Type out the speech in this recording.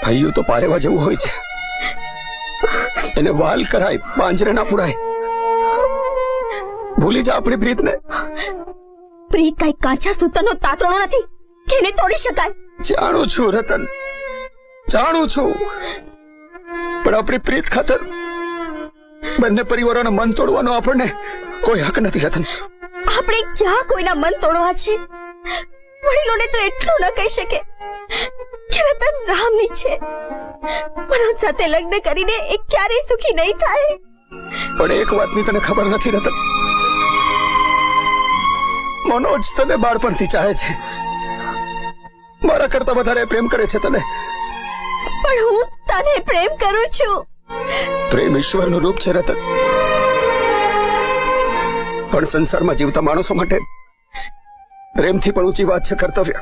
હૈયું તો પારેવા જેવું હોય છે, એને વાલ કરાય, પાંજરે ના પુરાય. ભૂલી જા આપણી પ્રીતને. પ્રીત કઈ કાચા સૂતરનો તાતરણો નથી કે એને તોડી શકાય. જાણું છું રતન, જાણું છું, પણ આપણી પ્રીત ખાતર બંને પરિવારોના મન તોડવાનો આપણને કોઈ હક નથી રતન. આપણે ક્યાં કોઈના મન તોડવા છે? વડીલોને તો એટલું ન કહી શકે કે રતન રામની છે. મનોજ સાથે લગ્ન કરીને એ ક્યારેય સુખી નહીં થાય. પણ એક વાતની તને ખબર નથી રતન, મનોજ તને બાળપણથી ચાહે છે, મારા કરતા વધારે પ્રેમ કરે છે તને. પણ હું તને પ્રેમ કરું છું. પ્રેમ ઈશ્વરનું રૂપ છે રતન, પણ સંસારમાં જીવતા માણસો માટે પ્રેમથી પણ ઊંચી વાત છે કર્તવ્ય.